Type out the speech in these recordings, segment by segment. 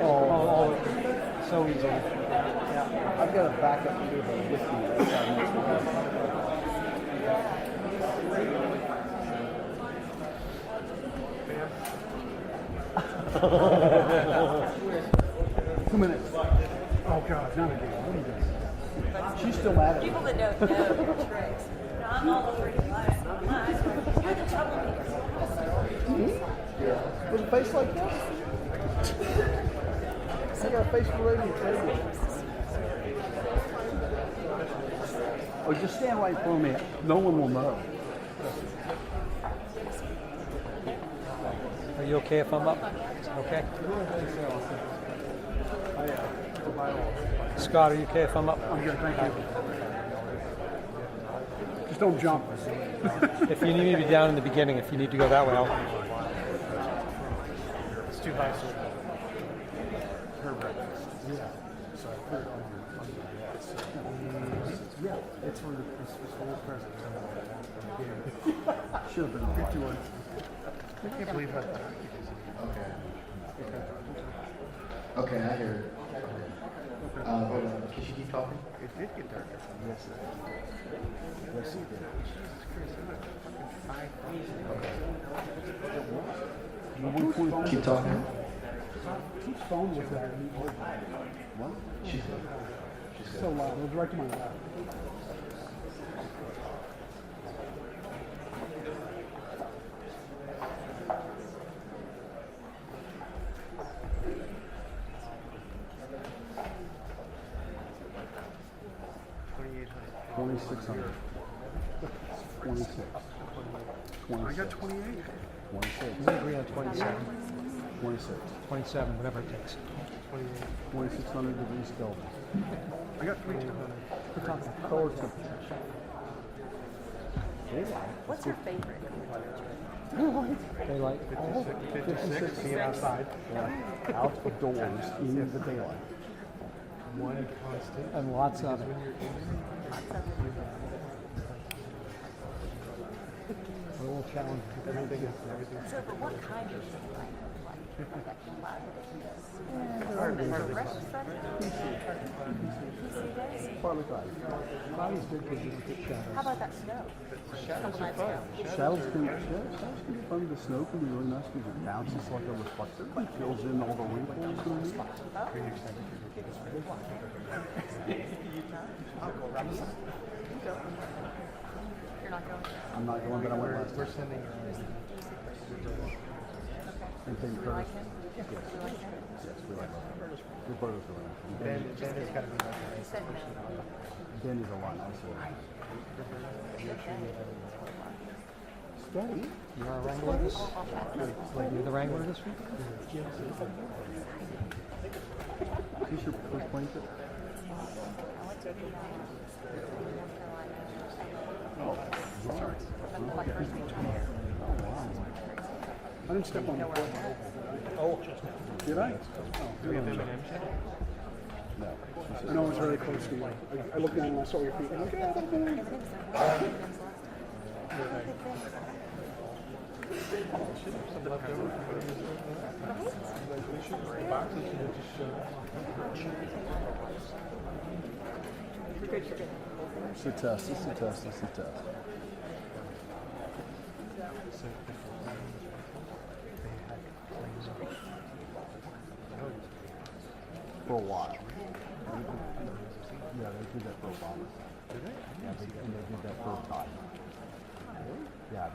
Oh, so easy. Yeah. I've got a backup cable with me. Two minutes. Oh God, not again. What are you doing? She's still mad at me. People that don't know the tricks. I'm all over your life. You're the troublemaker. Yeah. With a face like that? I got a face for radio. Oh, just stand right in front of me. No one will know. Are you okay if I'm up? Okay. Scott, are you okay if I'm up? I'm good, thank you. Just don't jump. If you need me to be down in the beginning, if you need to go that way, I'll. It's too high, so her breakfast. Yeah. So I put it on your it's for the whole present. Should have been 51. I can't believe how dark it is. Okay, I hear it. Hold on. Can you keep talking? It did get darker. Yes, sir. Yes, it did. Jesus Christ, I'm at fucking 5,000. Keep talking. Whose phone was that? What? She said. So loud. It was right to my lap. $2,600. 26. I got 28. 26. We agree on 27. 26. 27, whatever it takes. 2,600 degrees Kelvin. I got 3,200. We're talking. Color temperature. What's your favorite? Daylight. 56, being outside. Out of doors in the daylight. One constant. And lots of it. When you're in A little challenge. everything. So, but what kind of like that cloud? Partly cloudy. Cloudy's good because you can get shadows. How about that snow? Shadows are fun. Shadows can be fun. The snow can be really nice because it bounces like a reflector. It fills in all the wrinkles. Oh. You're not going? I'm not going, but I went last We're time. sending And thank Do you like him? Yes. Do you like him? Yes, we like him. We're brothers around. Ben has got to be like He said no. Ben is a lot nicer. Steady. You are a wrangler this? You're the wrangler this week? Is this your first plane trip? Oh, sorry. Like first week. I didn't step on the foot. Oh. Did I? Do we have M&M's yet? No. No, it was very close to me. I looked down and I saw your feet. I'm like, yeah, that's fine. Some left over. Boxes should have just showed up. You're good, you're good. It's a test. It's a test. It's a test. For a while. Yeah, they did that for Obama. Did they? Yeah, they did that for a time. Yeah,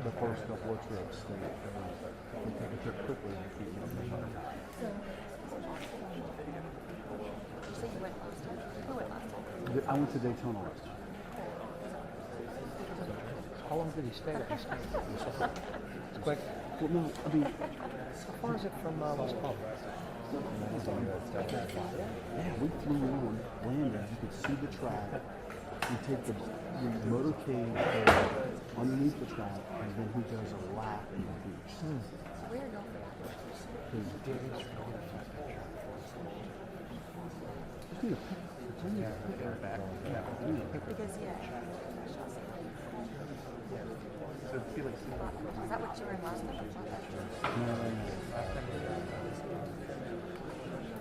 the first couple of trips, they take a trip quickly and keep them in the car. So you went last time? Who went last time? I went to Daytona last time. How long did he stay there? It's quick. Well, no, I mean, How far is it from Las Palmas? yeah, we flew in, landed, you could see the track. You take the motorcade underneath the track, and then he does a lap in the beach. So where are you going? Just need a pick. Because, yeah. So it'd feel like Is that what you were in last time? last time we were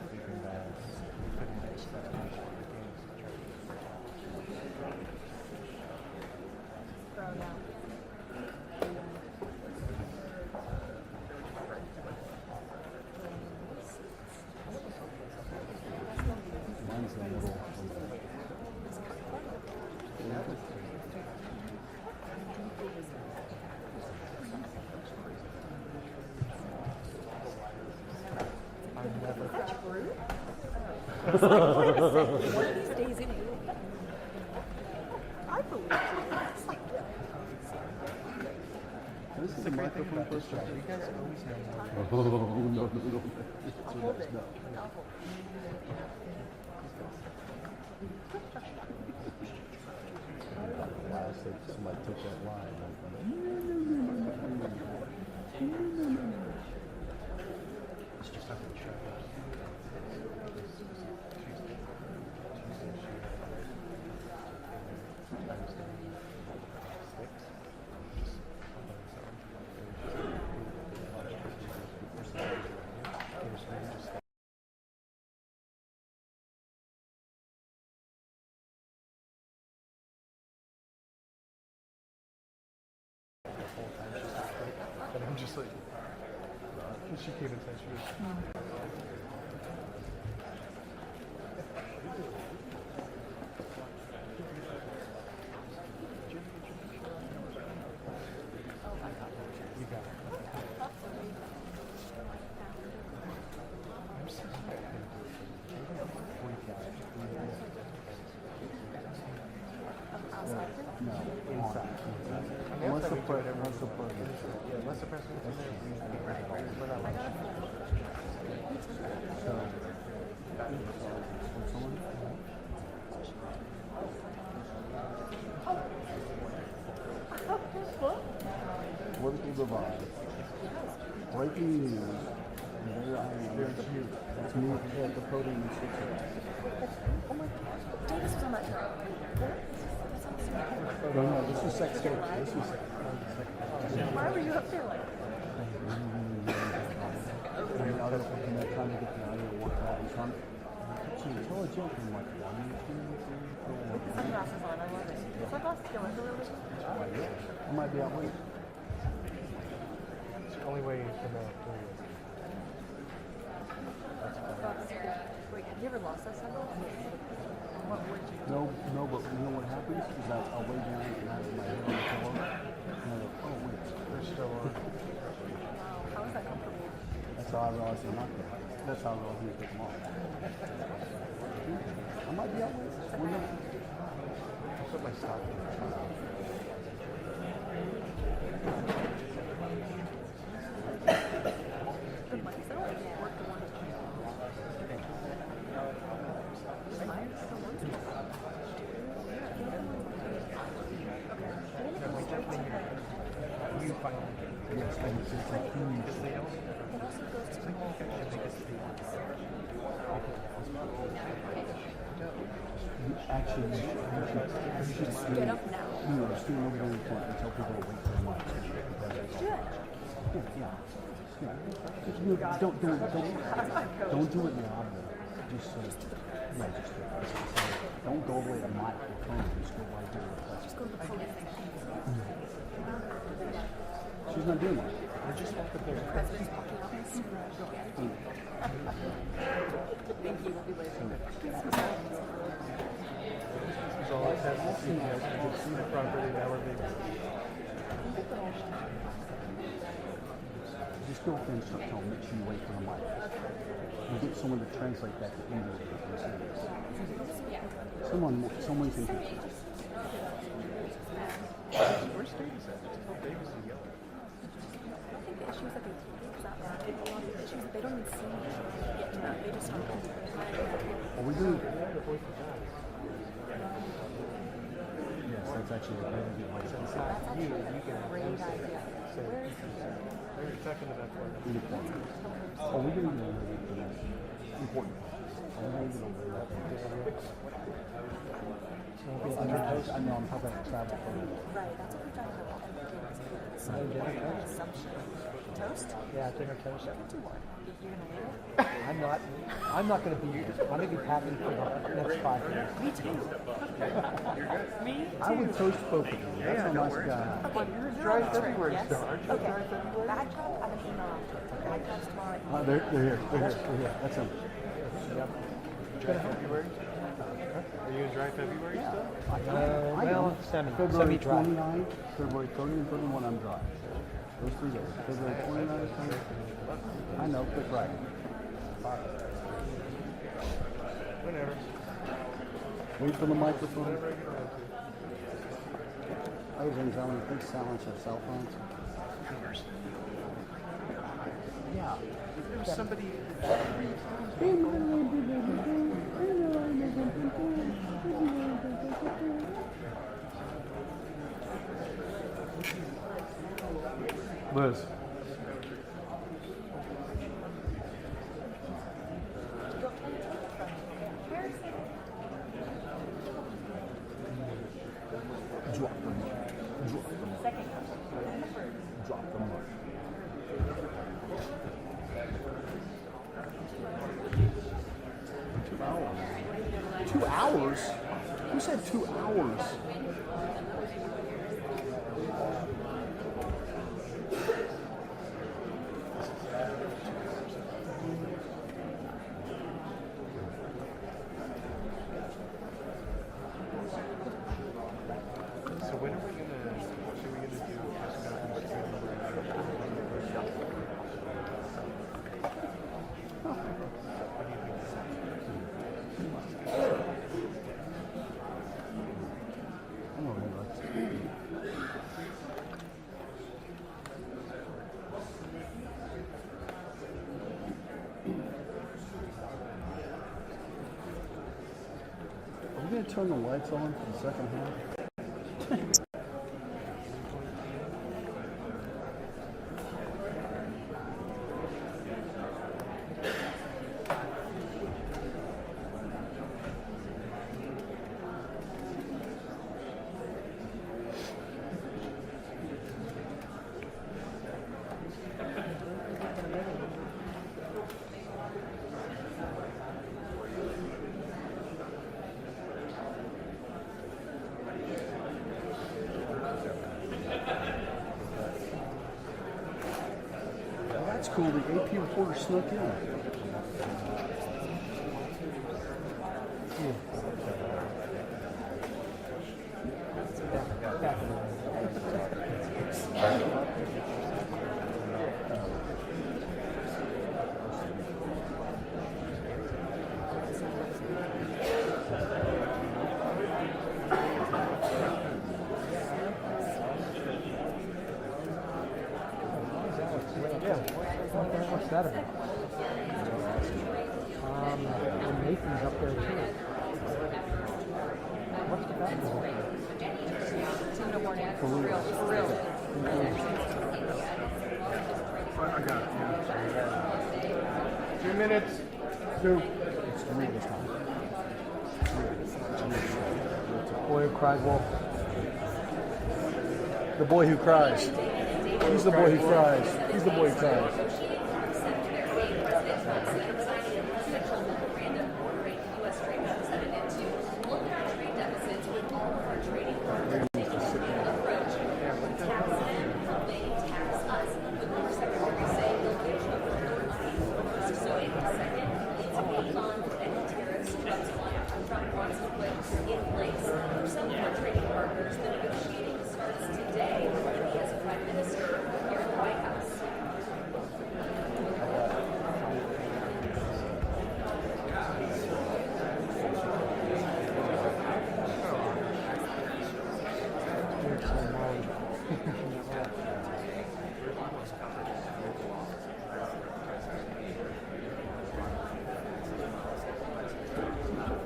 sleeping bags, putting the stuff in the games. Throw down. Mine's a little. Wait a second. One of these days in you. I believe you. It's like, This is The a great thing microphone about this first. job, you guys always know more. Oh, no. I'll hold it. I'll hold Last somebody took that line. It's just not going to show up. But I'm just like, she came in and she was. You got it. I'm so sorry. No, Inside. Unless the president. Yeah, unless the president's in there, we're not like So, political divide. Breaking news. And there I am. That's me at the podium in Switzerland. Oh my God. Davis was on that train. No, this is sex tape. This is Why were you up there like? and I was looking at trying to get the audio worked out and trying to tell a joke in like 1, 2, 3, 4. Sunglasses on. I love it. Sunglasses go into the vision. I might be out late. it's the only way you can know. Wait, have you ever lost that sunglasses? What would you? No, but you know what happens is that I'll lay down and I have my head on the pillow and I go, oh wait, They're still on. Wow, how is that comfortable? that's how I realize they're not there. That's how I realize I'm gonna take them off. I might be out late. We'll never- I put my stocking. The mics don't like work the one time. Mine still works. You finally get it. Yes, and it's just like huge. Because they don't. It also goes to the wall. Actually, you should stand, Get up now. No, stand over there in front and tell people to wait for the mic. Yeah. Just, you know, don't do it now. Just don't go away to mic or phone. Just go right there. Just go to the podium. She's not doing it. We're just walking The there. president's walking out. Thank you. We'll be waiting. So all I have to see, you can see the property in elevator. Just go up there and start telling them, make sure you wait for the mic. You get someone to translate that to English. Someone can. Where's Davis at? It's called Davis and Yellow. I think the issue is that the issues, they don't even see me get to that. They just talk to me. Are we doing? Yes, that's actually a very good way to That's actually a great idea. Where is They're talking about that. uniform. Are we going to do the important questions? Are we going to do that? I know I'm talking about travel. Right, that's what we've done in the some assumption. Toast? Yeah, dinner toast. Do one. You're gonna leave it? I'm not going to be packing for the next 5 years. Me too. Me too. I would toast both of you. That's how nice a guy I am. Okay, you're dry on the trip, February yes? still, aren't you? Okay. Dry February? Backdrop, I have an email after. Backdrop's tomorrow. They're here. They're here. That's him. Dry February? Are you in dry February still? Well, February semi-dry. 29, February 30 and 31, I'm dry. Those 3 days. February 29 is coming. I know, but right. Whenever. Wait for the microphone. Whenever I get around to. Ladies and gentlemen, please silence your cell phones. Yeah. There's somebody. Liz. Drop the mic. Drop the mic. Second. Drop the mic. $2. 2 hours? Who said 2 hours? So when are we gonna? What are we gonna do? I don't know. Are we going to turn the lights on for the second half? Well, that's cool. The AP reporter snuck in. What's that about? And Nathan's up there too. What's the guy doing? Tuna morning. For real. I got it. Yeah. 2 minutes. 2. It's 3 this time. Boy who cried wolf. The boy who cries. He's the boy who cries. He's the boy who cries.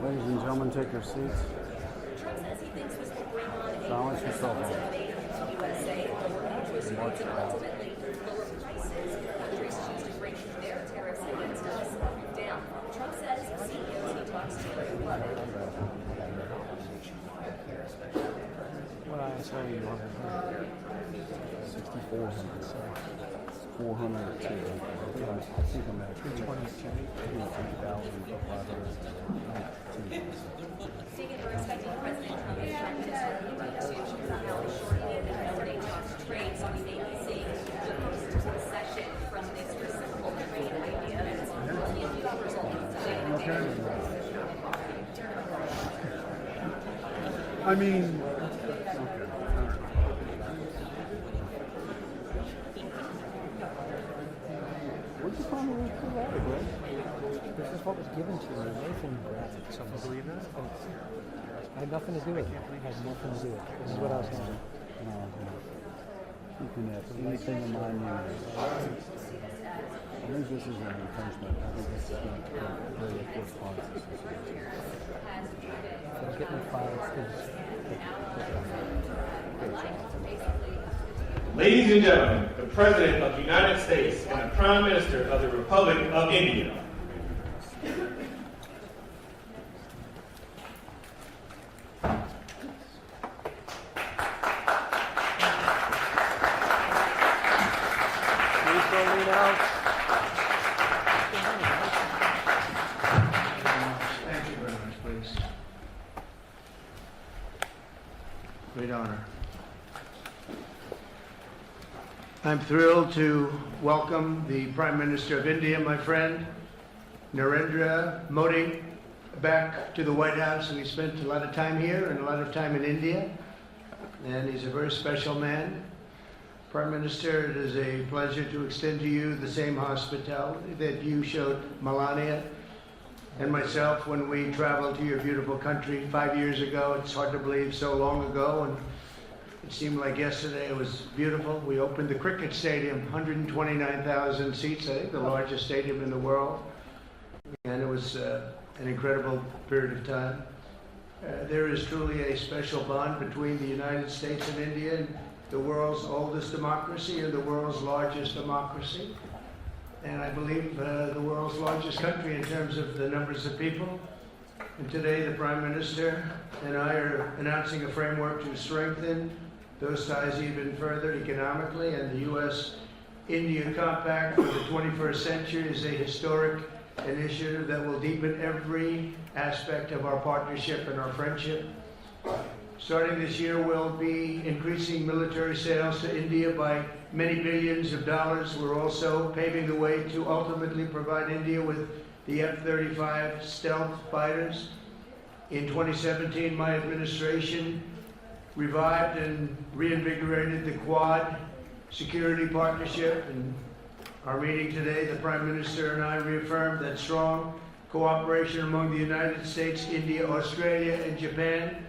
Ladies and gentlemen, take your seats. Silence your cell phone. March out. Trump says CEOs he talks to are beloved. What ISO are you on? 6,400. 402. I think I'm at 322. 3,500. Speaking, we're expecting President Trump to talk to how the short ability talks trade, so we may be seeing the first session from this reciprocal trade idea. Only a few hours old. I mean, what's the problem with that, bro? This is what was given to me. Nathan grabbed it. Some believe that? I had nothing to do with it. I had nothing to do with it. This is what I was doing. You can have anything in mind now. I think this is an infringement. I think this is going to be very correspondence. So getting files is... Ladies and gentlemen, the President of the United States and the Prime Minister of the Republic of India. Please don't lean out. Thank you very much, please. Great honor. I'm thrilled to welcome the Prime Minister of India, my friend, Narendra Modi, back to the White House. We spent a lot of time here and a lot of time in India, and he's a very special man. Prime Minister, it is a pleasure to extend to you the same hospitality that you showed Melania and myself when we traveled to your beautiful country 5 years ago. It's hard to believe, so long ago, and it seemed like yesterday. It was beautiful. We opened the cricket stadium, 129,000 seats, I think the largest stadium in the world, and it was an incredible period of time. There is truly a special bond between the United States and India, the world's oldest democracy and the world's largest democracy, and I believe the world's largest country in terms of the numbers of people. And today the Prime Minister and I are announcing a framework to strengthen those ties even further economically, and the U.S.-India Compact for the 21st century is a historic initiative that will deepen every aspect of our partnership and our friendship. Starting this year, we'll be increasing military sales to India by many billions of dollars. We're also paving the way to ultimately provide India with the F-35 stealth fighters. In 2017, my administration revived and reinvigorated the Quad security partnership. In our meeting today, the Prime Minister and I reaffirmed that strong cooperation among the United States, India, Australia, and Japan,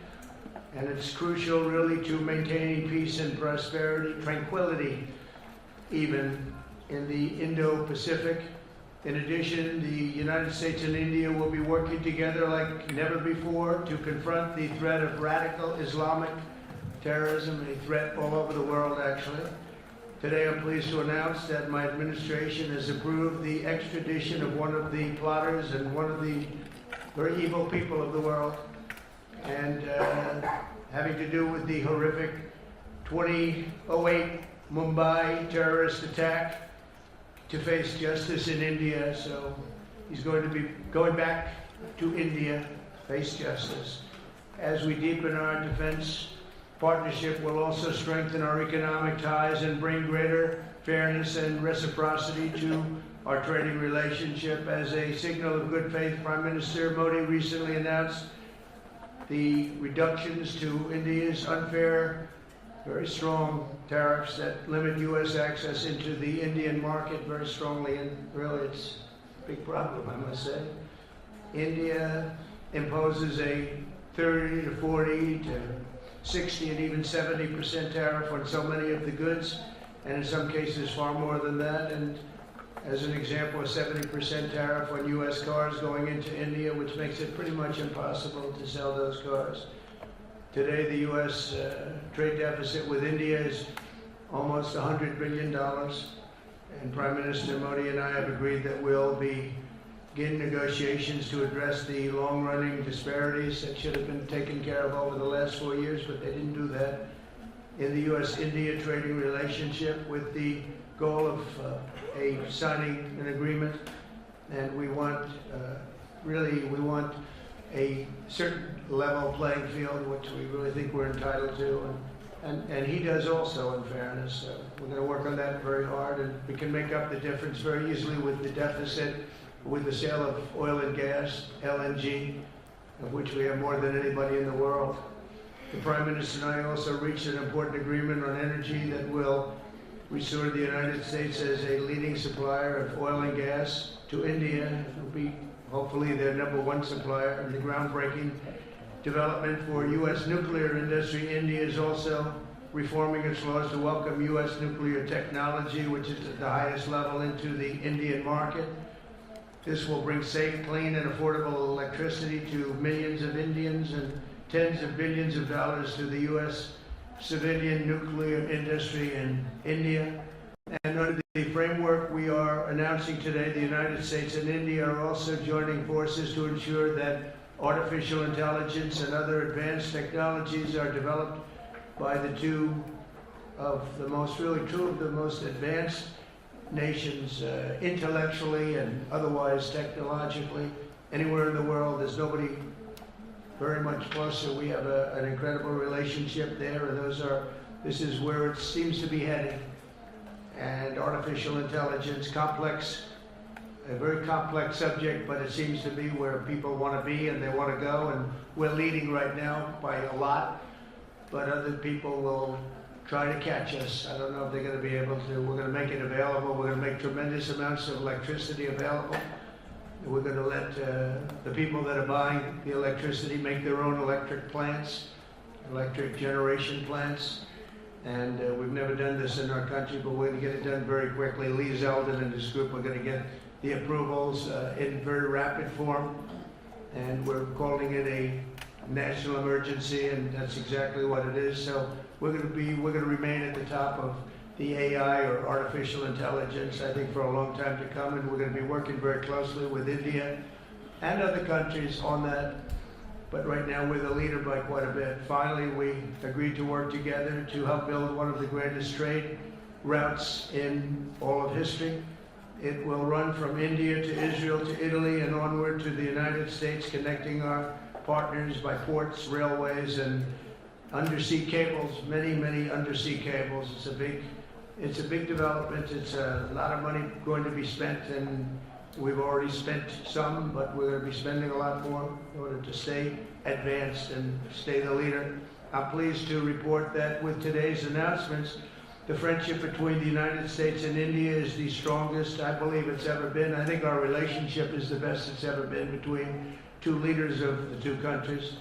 and it's crucial really to maintaining peace and prosperity, tranquility, even in the Indo-Pacific. In addition, the United States and India will be working together like never before to confront the threat of radical Islamic terrorism, a threat all over the world, actually. Today, I'm pleased to announce that my administration has approved the extradition of one of the plotters and one of the very evil people of the world, and having to do with the horrific 2008 Mumbai terrorist attack, to face justice in India. So he's going to be going back to India, face justice. As we deepen our defense partnership, we'll also strengthen our economic ties and bring greater fairness and reciprocity to our trading relationship. As a signal of good faith, Prime Minister Modi recently announced the reductions to India's unfair, very strong tariffs that limit U.S. access into the Indian market very strongly, and really it's a big problem, I must say. India imposes a 30 to 40 to 60 and even 70% tariff on so many of the goods, and in some cases far more than that. And as an example, a 70% tariff on U.S. cars going into India, which makes it pretty much impossible to sell those cars. Today, the U.S. Trade deficit with India is almost $100 billion, and Prime Minister Modi and I have agreed that we'll be begin negotiations to address the long-running disparities that should have been taken care of over the last 4 years, but they didn't do that. In the U.S.-India trading relationship, with the goal of signing an agreement, and we want we want a certain level playing field, which we really think we're entitled to, and he does also, in fairness. We're going to work on that very hard, and we can make up the difference very easily with the deficit, with the sale of oil and gas, LNG, of which we have more than anybody in the world. The Prime Minister and I also reached an important agreement on energy that will restore the United States as a leading supplier of oil and gas to India. It will be hopefully their #1 supplier, and the groundbreaking development for U.S. nuclear industry. India is also reforming its laws to welcome U.S. nuclear technology, which is at the highest level, into the Indian market. This will bring safe, clean, and affordable electricity to millions of Indians and tens of billions of dollars to the U.S. civilian nuclear industry in India. And under the framework we are announcing today, the United States and India are also joining forces to ensure that artificial intelligence and other advanced technologies are developed by two of the most advanced nations, intellectually and otherwise technologically. Anywhere in the world, there's nobody very much closer. We have an incredible relationship there, and this is where it seems to be heading. And artificial intelligence, a very complex subject, but it seems to be where people want to be and they want to go, and we're leading right now by a lot, but other people will try to catch us. I don't know if they're going to be able to. We're going to make it available. We're going to make tremendous amounts of electricity available. We're going to let the people that are buying the electricity make their own electric plants, electric generation plants. And we've never done this in our country, but we're going to get it done very quickly. Lee Zeldin and his group are going to get the approvals in very rapid form. And we're calling it a national emergency, and that's exactly what it is. So we're going to remain at the top of the AI, or artificial intelligence, I think, for a long time to come, and we're going to be working very closely with India and other countries on that. But right now we're the leader by quite a bit. Finally, we agreed to work together to help build one of the greatest trade routes in all of history. It will run from India to Israel to Italy and onward to the United States, connecting our partners by ports, railways, and undersea cables, many undersea cables. It's a big development. It's a lot of money going to be spent, and we've already spent some, but we're going to be spending a lot more in order to stay advanced and stay the leader. I'm pleased to report that with today's announcements, the friendship between the United States and India is the strongest I believe it's ever been. I think our relationship is the best it's ever been between two leaders of the two countries,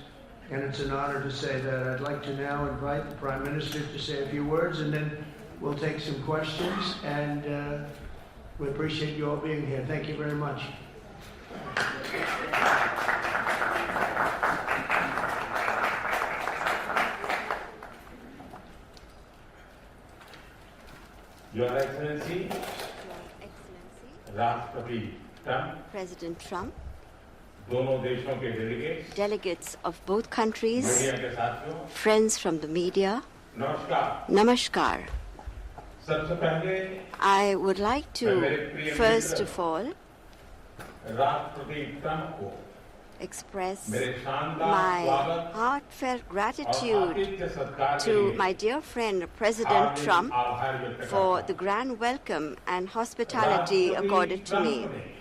and it's an honor to say that. I'd like to now invite the Prime Minister to say a few words, and then we'll take some questions, and we appreciate you all being here. Thank you very much. Your Excellency, Rashtrapati Trump, President Trump, दोनों देशों के delegates of both countries, media के साथियों, friends from the media, नमस्कार। Namaskar. सबसे पहले I would like to, first of all, राष्ट्रपति Trump को express मेरे शानदार my स्वागत heartfelt और gratitude आतिथ्य सत्कार के to लिए my dear friend President Hardik Trump आभार व्यक्त for करता the हूं। grand welcome and hospitality राष्ट्रपति accorded to me. ट्रंप ने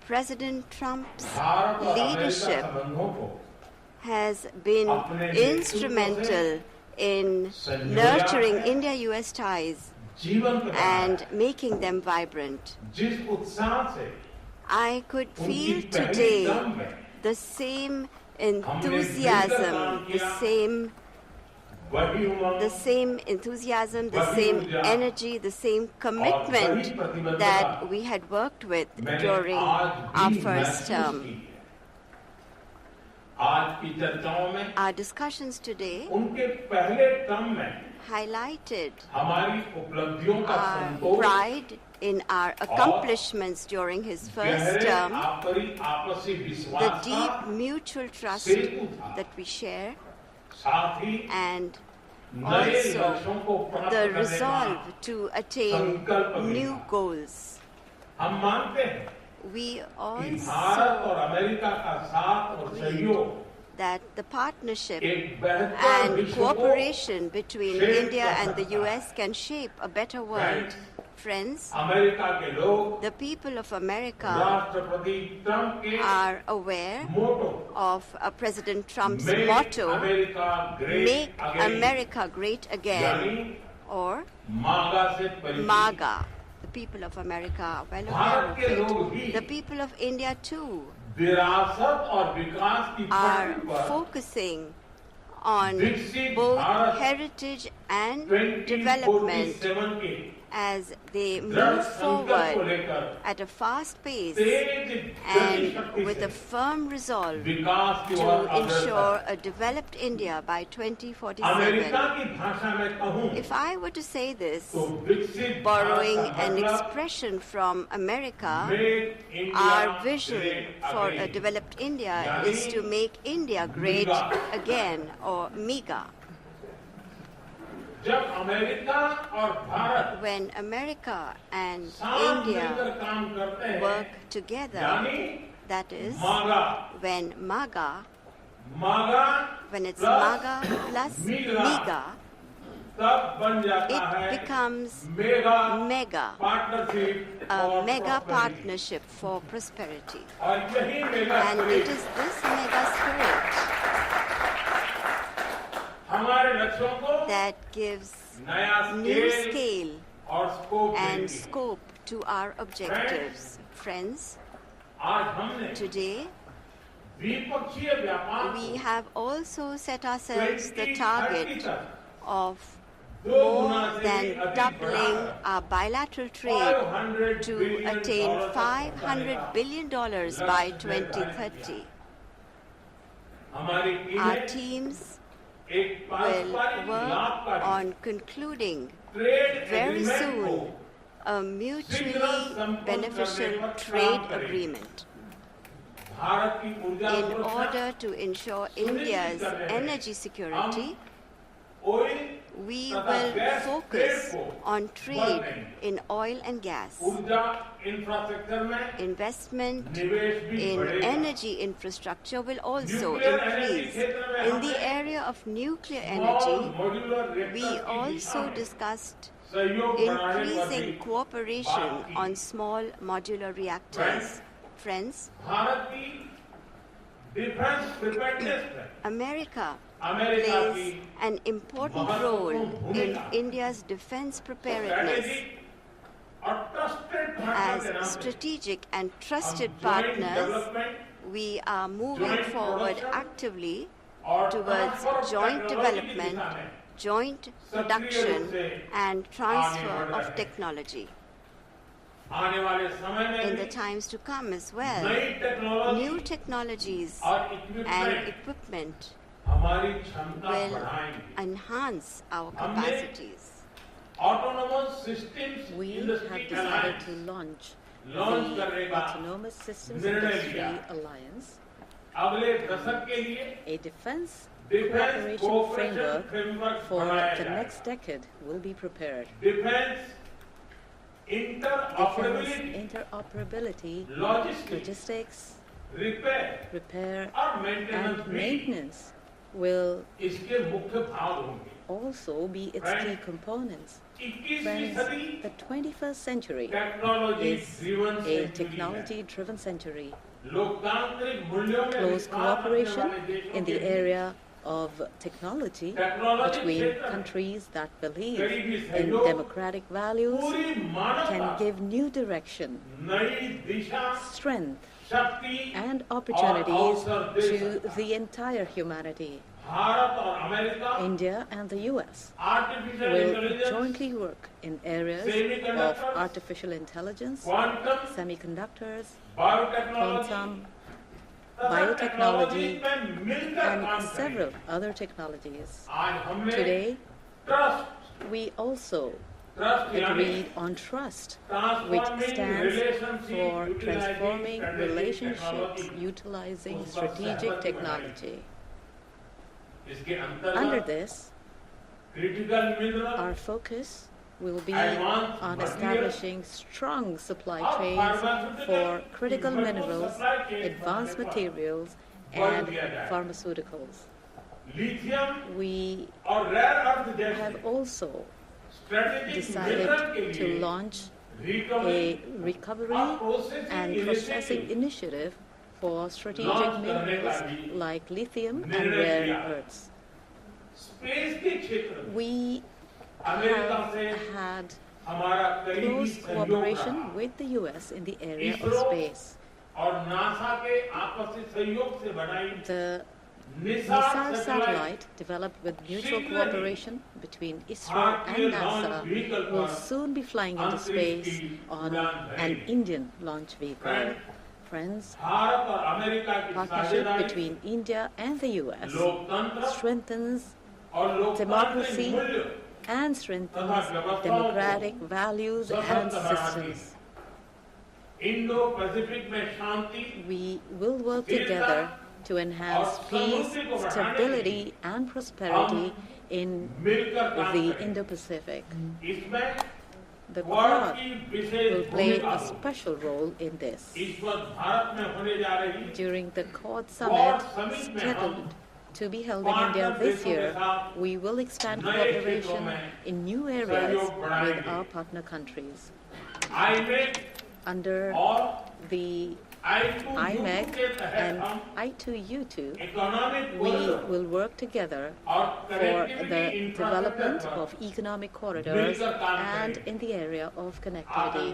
President Trump's भारत और अमेरिका leadership संबंधों को has been अपने नेतृत्व instrumental in संजोया nurturing है, India-US ties जीवंत बनाया and है। making them vibrant. जिस उत्साह से I could उनकी feel पहली today टर्म में the same हमने enthusiasm, मिलकर the काम same वही उमंग enthusiasm, the वही same ऊर्जा energy, the same और commitment वही प्रतिबद्धता that we had worked with मैंने during आज our भी first महसूस term. की है। आज की चर्चाओं में Our discussions today उनके पहले टर्म में highlighted हमारी उपलब्धियों का our Santosh pride in our accomplishments during his first term, the deep mutual trust that we share, and also the resolve to attain new goals. We also believe that the partnership and cooperation between India and the US can shape a better world. Friends, the people of America are aware of President Trump's motto, "Make America Great Again," or MAGA. The people of America are well aware of it. The people of India too are focusing on both heritage and development as they move forward at a fast pace and with a firm resolve to ensure a developed India by 2047. If I were to say this, borrowing an expression from America, our vision for a developed India is to make India great again, or MEGA. When America and India work together, that is, when it's MAGA plus MEGA, it becomes MEGA, a mega partnership for prosperity. And it is this mega spirit that gives new scale and scope to our objectives. Friends, today we have also set ourselves the target of more than doubling our bilateral trade to attain $500 billion by 2030. Our teams will work on concluding very soon a mutually beneficial trade agreement in order to ensure India's energy security. We will focus on trade in oil and gas. Investment in energy infrastructure will also increase. In the area of nuclear energy, we also discussed increasing cooperation on small modular reactors. Friends, America plays an important role in India's defense preparedness. As strategic and trusted partners, we are moving forward actively towards joint development, joint production, and transfer of technology. In the times to come as well, new technologies and equipment will enhance our capacities. We have decided to launch the Autonomous Systems Industry Alliance, a defense cooperation framework for the next decade will be prepared. Defense interoperability, logistics, repair and maintenance will also be its key components. Friends, the 21st century is a technology-driven century. Close cooperation in the area of technology between countries that believe in democratic values can give new direction, strength, and opportunities to the entire humanity. India and the US will jointly work in areas of artificial intelligence, semiconductors, quantum, biotechnology, and several other technologies. Today, we also agreed on trust, which stands for transforming relationships utilizing strategic technology. Under this, our focus will be on establishing strong supply chains for critical minerals, advanced materials, and pharmaceuticals. We have also decided to launch a recovery and processing initiative for strategic minerals like lithium and rare earths. We have had close cooperation with the US in the area of space. The missile satellite, developed with mutual cooperation between ISRO and NASA, will soon be flying into space on an Indian launch vehicle. Friends, partnership between India and the US strengthens democracy and strengthens democratic values and systems. We will work together to enhance peace, stability, and prosperity in the Indo-Pacific. The Quad will play a special role in this. During the Quad Summit scheduled to be held in India this year, we will expand cooperation in new areas with our partner countries. Under the IMEC and I2U2, we will work together for the development of economic corridors and in the area of connectivity.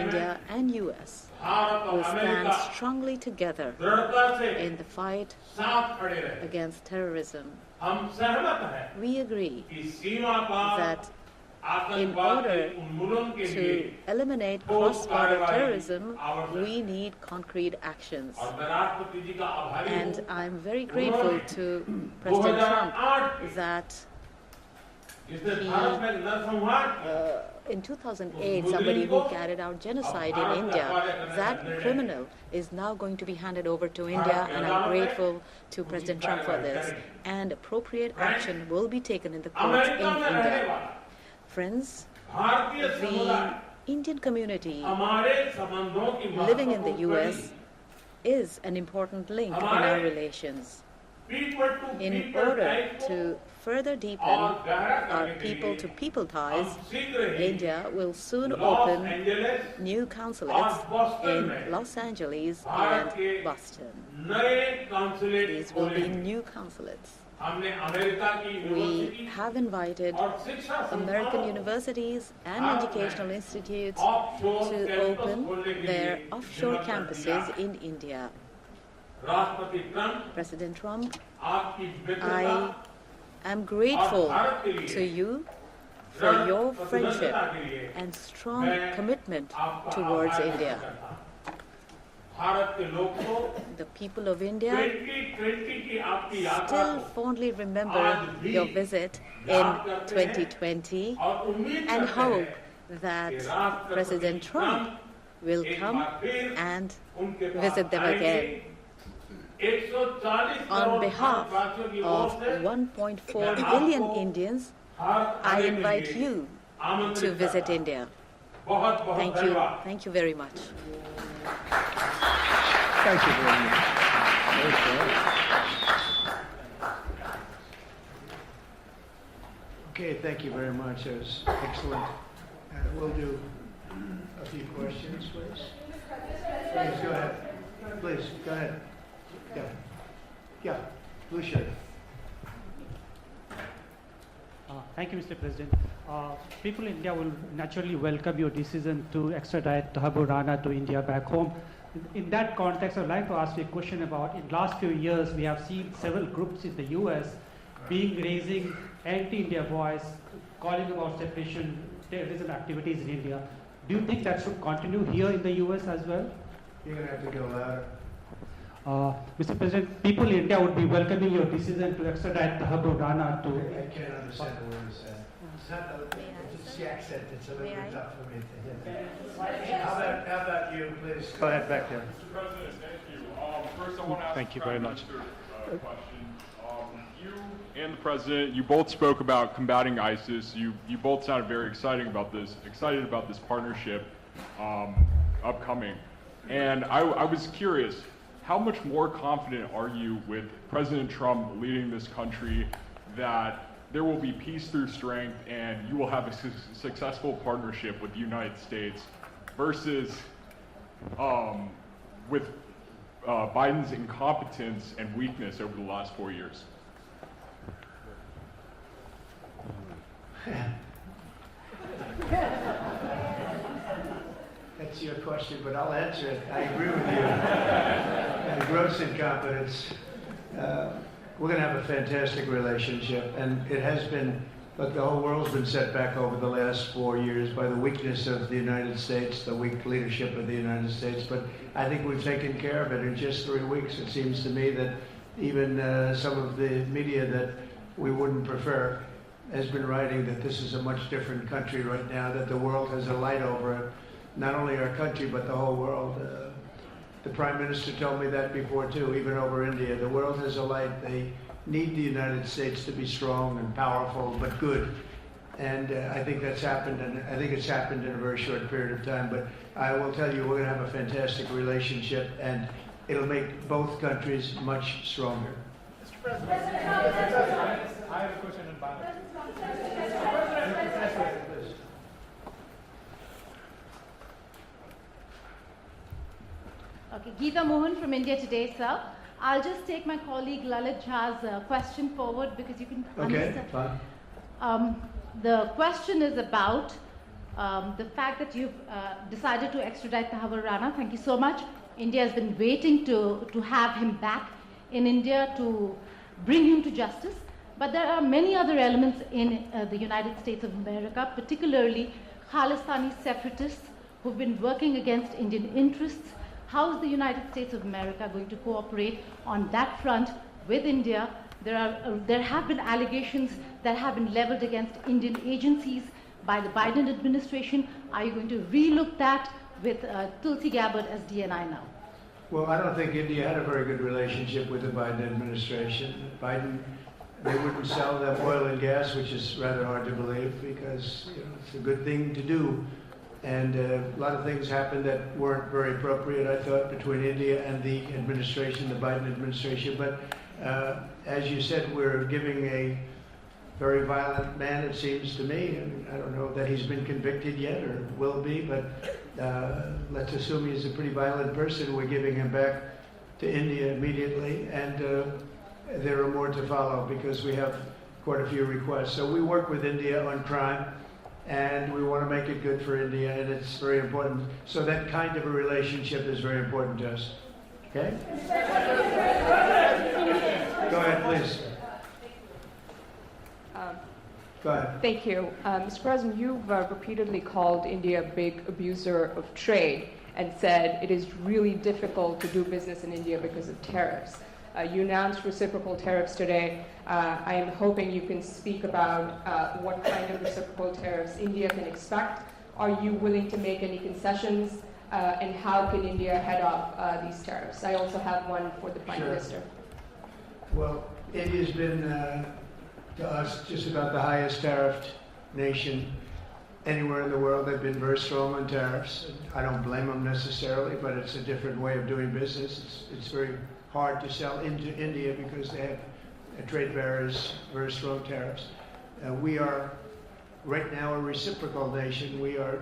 India and US will stand strongly together in the fight against terrorism. We agree that in order to eliminate cross-border terrorism, we need concrete actions. And I'm very grateful to President Trump that in 2008, somebody who carried out genocide in India, that criminal is now going to be handed over to India, and I'm grateful to President Trump for this. And appropriate action will be taken in the courts in India. Friends, the Indian community living in the US is an important link in our relations. In order to further deepen our people-to-people ties, India will soon open new consulates in Los Angeles and Boston. These will be new consulates. We have invited American universities and educational institutes to open their offshore campuses in India. President Trump, I am grateful to you for your friendship and strong commitment towards India. The people of India still fondly remember your visit in 2020 and hope that President Trump will come and visit them again. On behalf of 1.4 billion Indians, I invite you to visit India. Thank you. Thank you very much. Thank you very much. Okay, thank you very much. That was excellent. We'll do a few questions, please. Please go ahead. Please go ahead. Yeah, blue shirt. Thank you, Mr. President. People in India will naturally welcome your decision to extradite Thakur Rana to India back home. In that context, I'd like to ask you a question about, in the last few years, we have seen several groups in the US raising anti-India voice, calling about separation, terrorism activities in India. Do you think that should continue here in the US as well? You're going to have to go louder. Mr. President, people in India would be welcoming your decision to extradite Thakur Rana to... I can't understand the word you said. It's not it's the accent. It's a little May I? bit tough for me to hear. How about you, please? Go ahead back there. Mr. President, thank you. First, I want to ask Thank you the very Prime much. Minister a question. You and the President, you both spoke about combating ISIS. You both sounded very excited about this partnership upcoming. And I was curious, how much more confident are you with President Trump leading this country that there will be peace through strength and you will have a successful partnership with the United States versus with Biden's incompetence and weakness over the last 4 years? That's your question, but I'll answer it. I agree with you. Gross incompetence. We're going to have a fantastic relationship, and it has been, but the whole world's been set back over the last 4 years by the weakness of the United States, the weak leadership of the United States. But I think we've taken care of it in just 3 weeks. It seems to me that even some of the media that we wouldn't prefer has been writing that this is a much different country right now, that the world has a light over it. Not only our country, but the whole world. The Prime Minister told me that before, too, even over India. The world has a light. They need the United States to be strong and powerful, but good. And I think that's happened, and I think it's happened in a very short period of time. But I will tell you, we're going to have a fantastic relationship, and it'll make both countries much stronger. Mr. President, I have a question in Bible. Okay, Geeta Mohan from India Today, sir. I'll just take my colleague Lalit Jha's question forward because you can understand. Fine. The question is about the fact that you've decided to extradite Tahabur Rana. Thank you so much. India has been waiting to have him back in India to bring him to justice. But there are many other elements in the United States of America, particularly Khalistani separatists who've been working against Indian interests. How is the United States of America going to cooperate on that front with India? There have been allegations that have been leveled against Indian agencies by the Biden administration. Are you going to relook that with Tulsi Gabbard as DNI now? Well, I don't think India had a very good relationship with the Biden administration. They wouldn't sell them oil and gas, which is rather hard to believe because it's a good thing to do. And a lot of things happened that weren't very appropriate, I thought, between India and the administration, the Biden administration. But as you said, we're giving a very violent man, it seems to me. And I don't know that he's been convicted yet or will be, but let's assume he's a pretty violent person. We're giving him back to India immediately. And there are more to follow because we have quite a few requests. So we work with India on crime. And we want to make it good for India, and it's very important. So that kind of a relationship is very important to us. Okay? Go ahead, please. Go ahead. Thank you. Mr. President, you've repeatedly called India a big abuser of trade and said it is really difficult to do business in India because of tariffs. You announced reciprocal tariffs today. I am hoping you can speak about what kind of reciprocal tariffs India can expect. Are you willing to make any concessions? And how can India head off these tariffs? I also have one for the Prime Minister. Well, India's been, to us, just about the highest tariffed nation anywhere in the world. They've been very strong on tariffs. I don't blame them necessarily, but it's a different way of doing business. It's very hard to sell into India because they have trade barriers, very strong tariffs. We are right now a reciprocal nation. We are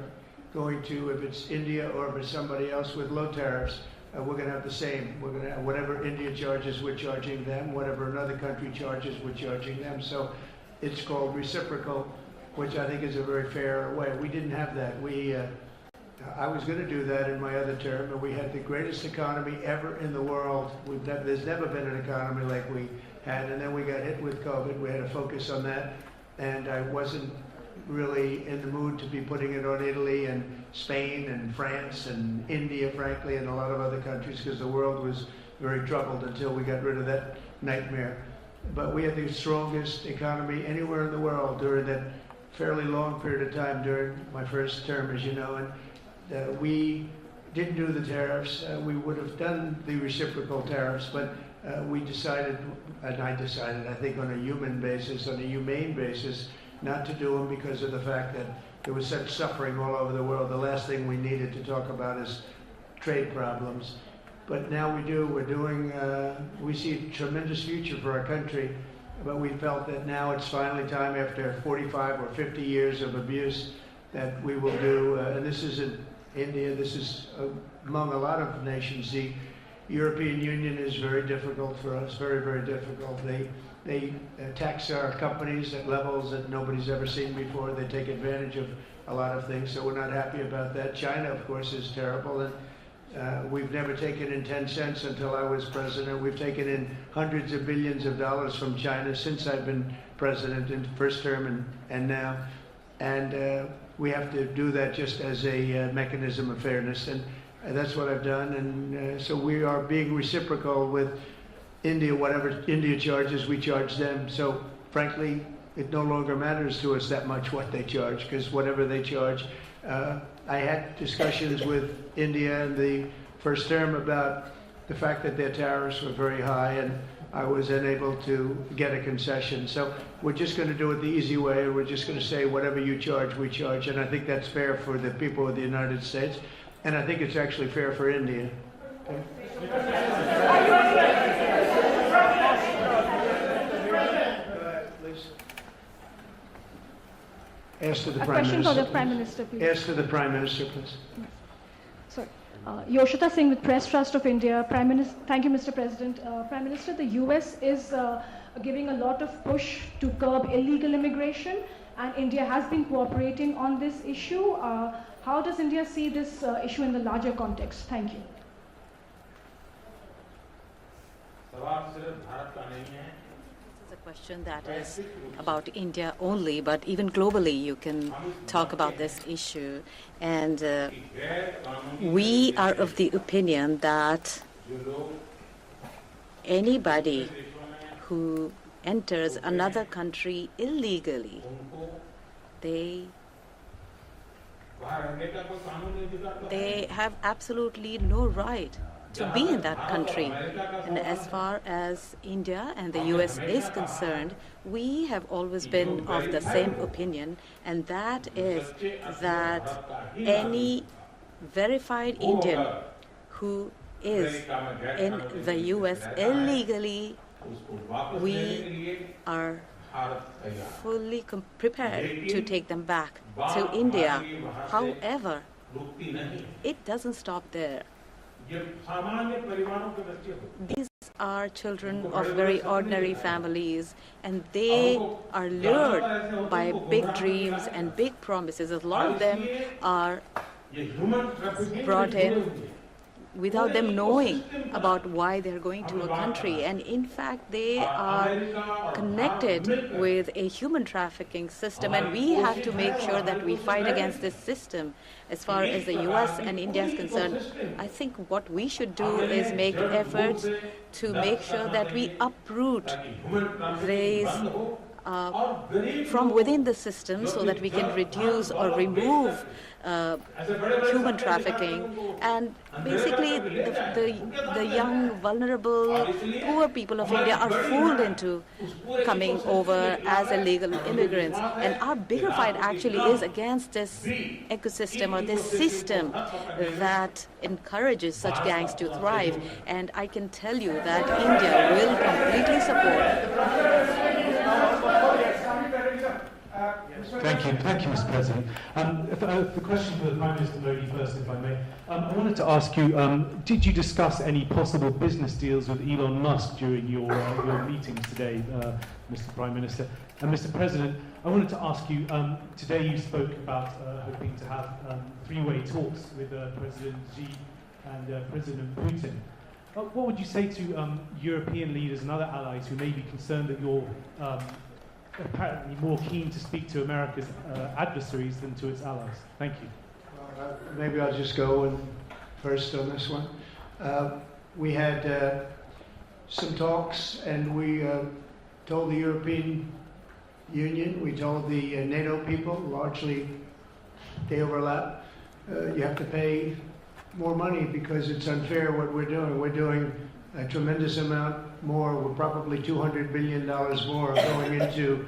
going to, if it's India or if it's somebody else with low tariffs, we're going to have the same. We're going to have whatever India charges, we're charging them. Whatever another country charges, we're charging them. So it's called reciprocal, which I think is a very fair way. We didn't have that. I was going to do that in my other term, and we had the greatest economy ever in the world. There's never been an economy like we had, and then we got hit with COVID. We had to focus on that, and I wasn't really in the mood to be putting it on Italy and Spain and France and India, frankly, and a lot of other countries, because the world was very troubled until we got rid of that nightmare. But we had the strongest economy anywhere in the world during that fairly long period of time during my first term, as you know, and we didn't do the tariffs. We would have done the reciprocal tariffs, but we decided, and I decided, I think on a human basis, on a humane basis, not to do them because of the fact that there was such suffering all over the world. The last thing we needed to talk about is trade problems. But now we do. We're doing, we see a tremendous future for our country, but we felt that now it's finally time, after 45 or 50 years of abuse, that we will do, and this isn't India, this is among a lot of nations. The European Union is very difficult for us, very, very difficult. They tax our companies at levels that nobody's ever seen before. They take advantage of a lot of things, so we're not happy about that. China, of course, is terrible, and we've never taken in 10 cents until I was president. We've taken in hundreds of billions of dollars from China since I've been president in the first term and now. And we have to do that just as a mechanism of fairness, and that's what I've done. And so we are being reciprocal with India. Whatever India charges, we charge them. So frankly, it no longer matters to us that much what they charge, because whatever they charge, I had discussions with India in the first term about the fact that their tariffs were very high, and I was unable to get a concession. So we're just going to do it the easy way. We're just going to say whatever you charge, we charge. And I think that's fair for the people of the United States. And I think it's actually fair for India. Okay? Ask to the Prime Minister. A question for the Prime Minister, please. Ask to the Prime Minister, please. Sorry. Yoshita Singh with Press Trust of India. Prime Minister, thank you, Mr. President. Prime Minister, the US is giving a lot of push to curb illegal immigration, and India has been cooperating on this issue. How does India see this issue in the larger context? Thank you. A question that is about India only, but even globally you can talk about this issue. And we are of the opinion that anybody who enters another country illegally, they have absolutely no right to be in that country. And as far as India and the US is concerned, we have always been of the same opinion, and that is that any verified Indian who is in the US illegally, we are fully prepared to take them back to India. However, it doesn't stop there. These are children of very ordinary families, and they are lured by big dreams and big promises. A lot of them are brought in without them knowing about why they're going to a country. And in fact, they are connected with a human trafficking system, and we have to make sure that we fight against this system. As far as the US and India is concerned, I think what we should do is make efforts to make sure that we uproot these from within the system, so that we can reduce or remove human trafficking. And basically the young, vulnerable, poor people of India are fooled into coming over as illegal immigrants. And our bigger fight actually is against this ecosystem or this system that encourages such gangs to thrive. And I can tell you that India will completely support. Thank you, Mr. President. The question for the Prime Minister Modi first, if I may. I wanted to ask you, did you discuss any possible business deals with Elon Musk during your meetings today, Mr. Prime Minister? And Mr. President, I wanted to ask you, today you spoke about hoping to have three-way talks with President Xi and President Putin. What would you say to European leaders and other allies who may be concerned that you're apparently more keen to speak to America's adversaries than to its allies? Thank you. Maybe I'll just go first on this one. We had some talks, and we told the European Union. We told the NATO people, largely they overlap, you have to pay more money because it's unfair what we're doing. We're doing a tremendous amount more. We're probably $200 billion more going into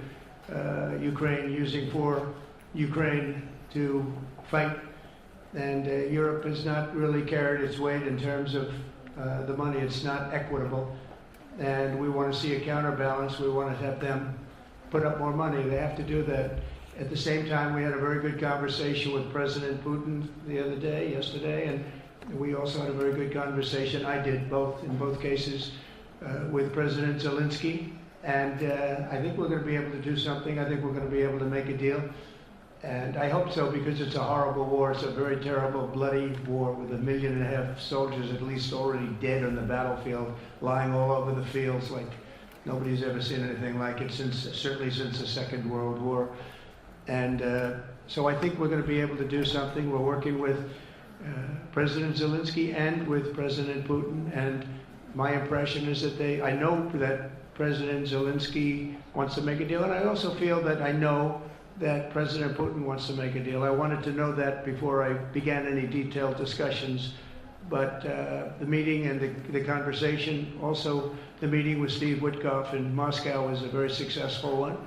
Ukraine, using for Ukraine to fight. And Europe has not really carried its weight in terms of the money. It's not equitable. And we want to see a counterbalance. We want to have them put up more money. They have to do that. At the same time, we had a very good conversation with President Putin yesterday, and we also had a very good conversation. I did in both cases, with President Zelensky. And I think we're going to be able to do something. I think we're going to be able to make a deal. And I hope so, because it's a horrible war. It's a very terrible, bloody war with 1.5 million soldiers at least already dead on the battlefield, lying all over the fields like nobody's ever seen anything like it, certainly since the Second World War. And so I think we're going to be able to do something. We're working with President Zelensky and with President Putin. And my impression is that I know that President Zelensky wants to make a deal. And I also feel that I know that President Putin wants to make a deal. I wanted to know that before I began any detailed discussions. But the meeting and the conversation, also the meeting with Steve Witkoff in Moscow, was a very successful one.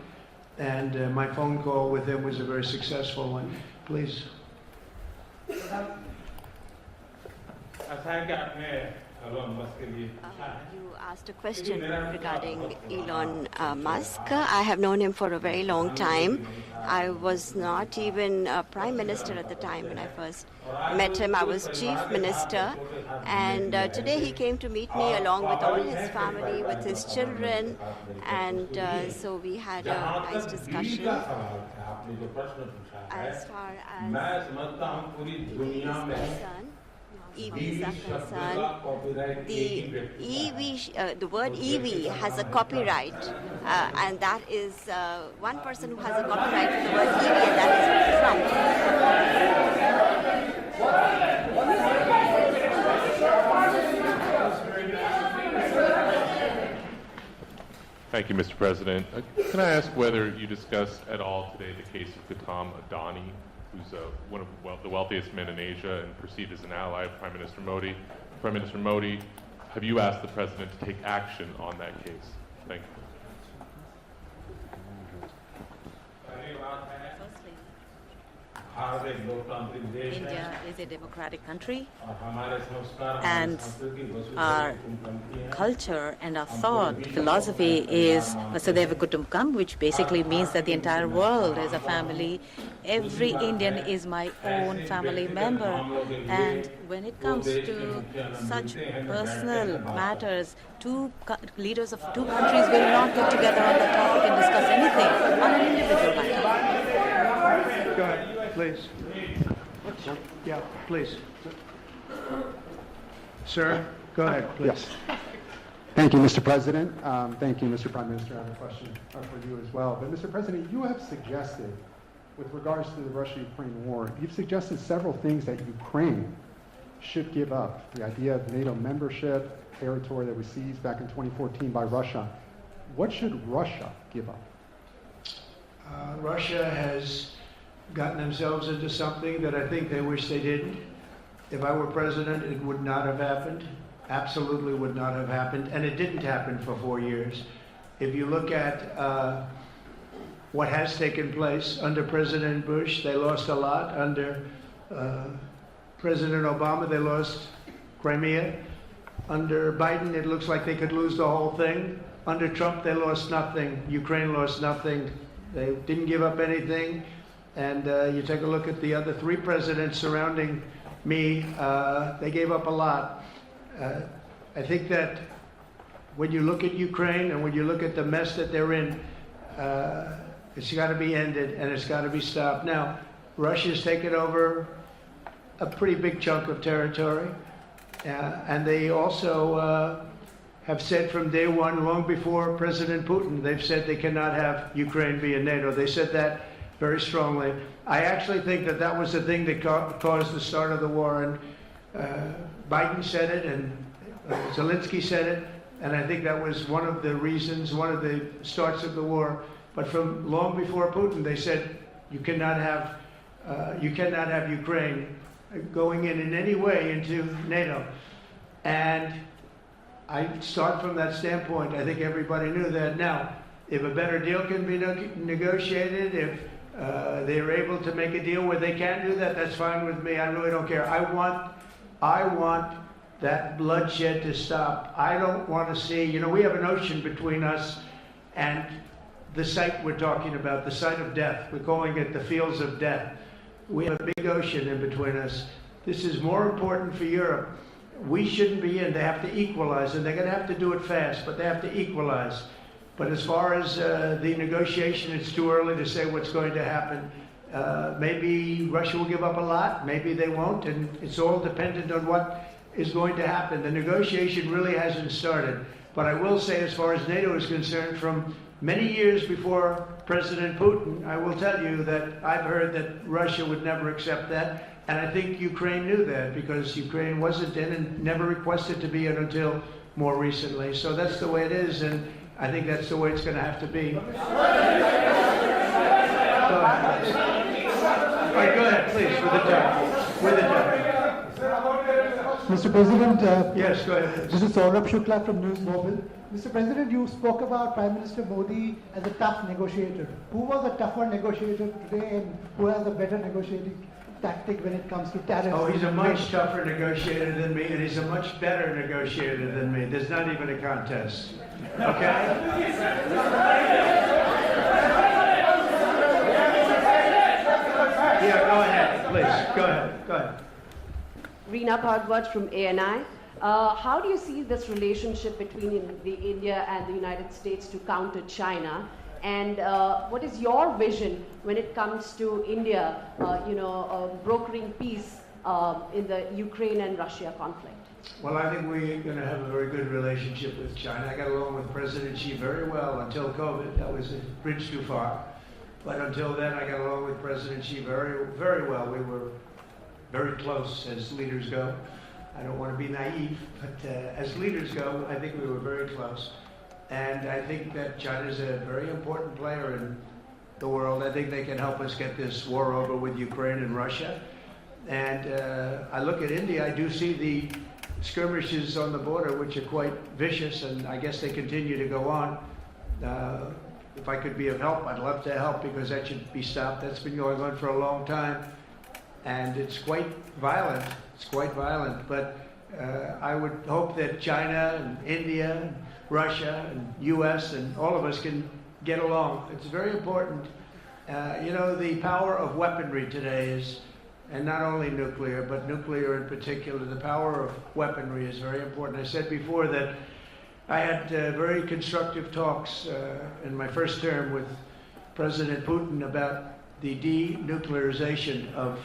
And my phone call with him was a very successful one. Please. You asked a question regarding Elon Musk. I have known him for a very long time. I was not even a prime minister at the time when I first met him. I was chief minister. And today he came to meet me along with all his family, with his children. And so we had a nice discussion. As far as EVs are concerned, the word EV has a copyright, and that is one person who has a copyright for the word EV, and that is Trump. Thank you, Mr. President. Can I ask whether you discussed at all today the case of Gautam Adani, who's one of the wealthiest men in Asia and perceived as an ally of Prime Minister Modi. Prime Minister Modi, have you asked the President to take action on that case? Thank you. India is a democratic country, and our culture and our thought philosophy is Vasudhaiva Kutumbakam, which basically means that the entire world is a family. Every Indian is my own family member, and when it comes to such personal matters, leaders of two countries will not get together on the topic and discuss anything on an individual matter. Go ahead. Please. Yeah, please. Sir, go ahead, please. Yes. Thank you, Mr. President. Thank you, Mr. Prime Minister. I have a question for you as well. But, Mr. President, you have suggested, with regards to the Russia-Ukraine war, you've suggested several things that Ukraine should give up. The idea of NATO membership, territory that was seized back in 2014 by Russia. What should Russia give up? Russia has gotten themselves into something that I think they wish they didn't. If I were president, it would not have happened. Absolutely would not have happened. And it didn't happen for 4 years. If you look at what has taken place under President Bush, they lost a lot. Under President Obama, they lost Crimea. Under Biden, it looks like they could lose the whole thing. Under Trump, they lost nothing. Ukraine lost nothing. They didn't give up anything. And you take a look at the other 3 presidents surrounding me, they gave up a lot. I think that when you look at Ukraine and when you look at the mess that they're in, it's got to be ended and it's got to be stopped. Now, Russia's taken over a pretty big chunk of territory, and they also have said from day one, long before President Putin, they've said they cannot have Ukraine be in NATO. They said that very strongly. I actually think that that was the thing that caused the start of the war, and Biden said it, and Zelensky said it, and I think that was one of the reasons, one of the starts of the war. But from long before Putin, they said you cannot have Ukraine going in any way into NATO. And I start from that standpoint. I think everybody knew that. Now, if a better deal can be negotiated, if they're able to make a deal where they can do that, that's fine with me. I really don't care. I want that bloodshed to stop. I don't want to see, we have an ocean between us and the site we're talking about, the site of death. We're calling it the fields of death. We have a big ocean in between us. This is more important for Europe. We shouldn't be in. They have to equalize, and they're going to have to do it fast, but they have to equalize. But as far as the negotiation, it's too early to say what's going to happen. Maybe Russia will give up a lot, maybe they won't, and it's all dependent on what is going to happen. The negotiation really hasn't started. But I will say, as far as NATO is concerned, from many years before President Putin, I will tell you that I've heard that Russia would never accept that. And I think Ukraine knew that, because Ukraine wasn't in and never requested to be in until more recently. So that's the way it is, and I think that's the way it's going to have to be. Go ahead, please, with the time. With the time. Mr. President, yes, go ahead. This is Saurabh Shukla from News Mobile. Mr. President, you spoke about Prime Minister Modi as a tough negotiator. Who was a tougher negotiator today, and who has a better negotiating tactic when it comes to tariffs? Oh, he's a much tougher negotiator than me, and he's a much better negotiator than me. There's not even a contest. Okay? Yeah, go ahead, please. Go ahead. Go ahead. Reena Bhagwat from ANI. How do you see this relationship between India and the United States to counter China? And what is your vision when it comes to India, brokering peace in the Ukraine and Russia conflict? Well, I think we're going to have a very good relationship with China. I got along with President Xi very well until COVID. That was a bridge too far. But until then, I got along with President Xi very, very well. We were very close as leaders go. I don't want to be naive, but as leaders go, I think we were very close. And I think that China is a very important player in the world. I think they can help us get this war over with Ukraine and Russia. And I look at India, I do see the skirmishes on the border, which are quite vicious, and I guess they continue to go on. If I could be of help, I'd love to help, because that should be stopped. That's been going on for a long time. And it's quite violent. It's quite violent. But I would hope that China and India and Russia and U.S. and all of us can get along. It's very important. The power of weaponry today is, and not only nuclear, but nuclear in particular, the power of weaponry is very important. I said before that I had very constructive talks in my first term with President Putin about the denuclearization of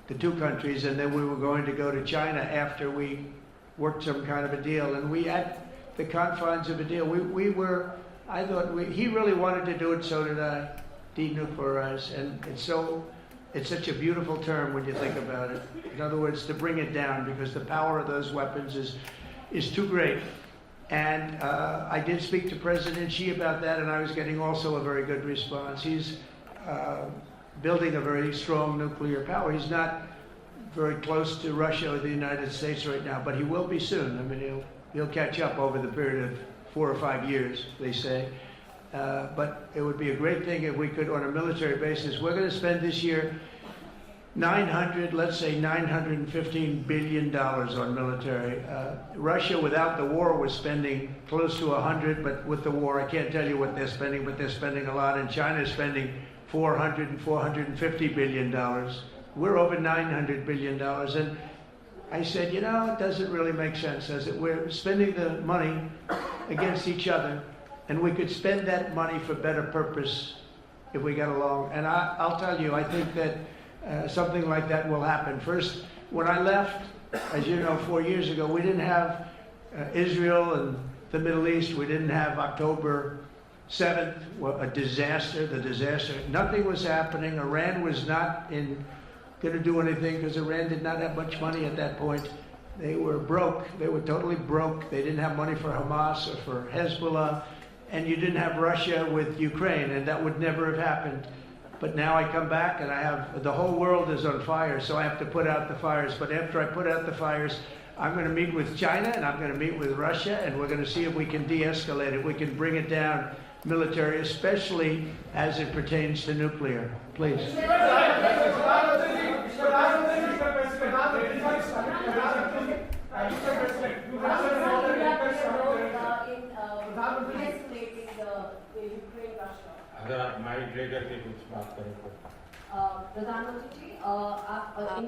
the two countries, and then we were going to go to China after we worked some kind of a deal. And we had the confines of a deal. I thought he really wanted to do it, so did I, denuclearize. And it's such a beautiful term when you think about it. In other words, to bring it down, because the power of those weapons is too great. And I did speak to President Xi about that, and I was getting also a very good response. He's building a very strong nuclear power. He's not very close to Russia or the United States right now, but he will be soon. I mean, he'll catch up over the period of 4 or 5 years, they say. But it would be a great thing if we could, on a military basis. We're going to spend this year $915 billion on military. Russia, without the war, was spending close to 100, but with the war, I can't tell you what they're spending, but they're spending a lot, and China is spending $400 and $450 billion. We're over $900 billion, and I said, it doesn't really make sense, does it? We're spending the money against each other, and we could spend that money for better purpose if we got along. And I'll tell you, I think that something like that will happen. First, when I left, as you know, 4 years ago, we didn't have Israel and the Middle East. We didn't have October 7th, a disaster, the disaster. Nothing was happening. Iran was not going to do anything, because Iran did not have much money at that point. They were broke. They were totally broke. They didn't have money for Hamas or for Hezbollah. and you didn't have Russia with Ukraine, and that would never have happened. But now I come back and I have, the whole world is on fire, so I have to put out the fires. But after I put out the fires, I'm going to meet with China and I'm going to meet with Russia, and we're going to see if we can de-escalate it. We can bring it down military, especially as it pertains to nuclear. Please.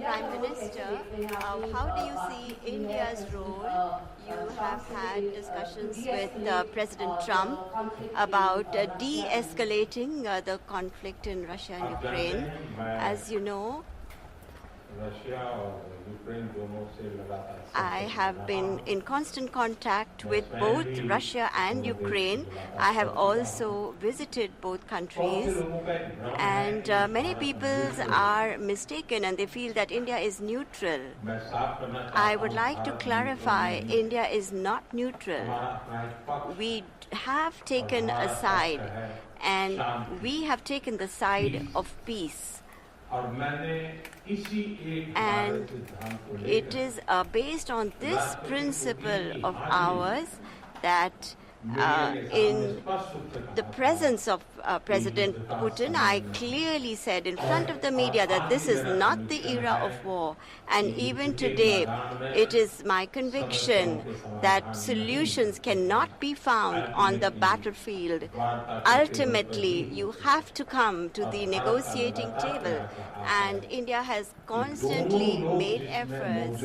Prime Minister, how do you see India's role? You have had discussions with President Trump about de-escalating the conflict in Russia and Ukraine. As you know, I have been in constant contact with both Russia and Ukraine. I have also visited both countries, and many people are mistaken and they feel that India is neutral. I would like to clarify, India is not neutral. We have taken a side, and we have taken the side of peace. And it is based on this principle of ours that in the presence of President Putin, I clearly said in front of the media that this is not the era of war. And even today, it is my conviction that solutions cannot be found on the battlefield. Ultimately, you have to come to the negotiating table. And India has constantly made efforts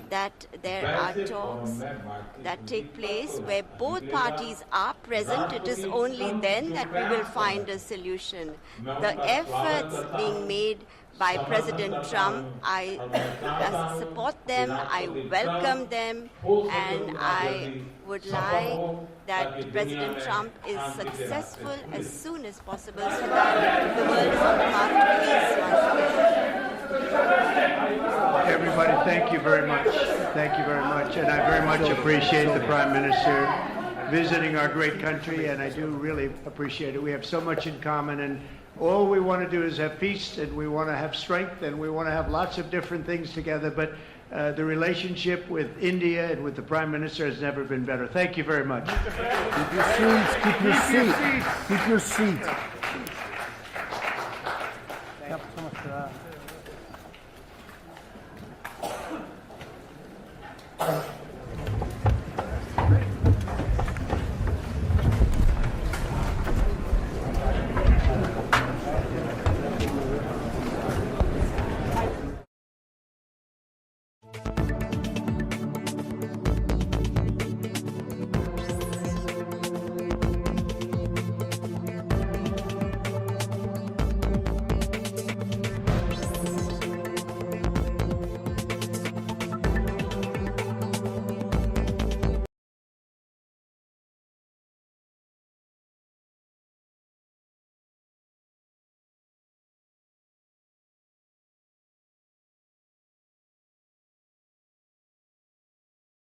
that there are talks that take place where both parties are present. It is only then that we will find a solution. The efforts being made by President Trump, I support them, I welcome them, and I would like that President Trump is successful as soon as possible so that the world is on the path to peace once again. Everybody, thank you very much. Thank you very much. And I very much appreciate the Prime Minister visiting our great country, and I do really appreciate it. We have so much in common, and all we want to do is have peace, and we want to have strength, and we want to have lots of different things together. But the relationship with India and with the Prime Minister has never been better. Thank you very much. Keep your seats. Keep your seat. Keep your seat.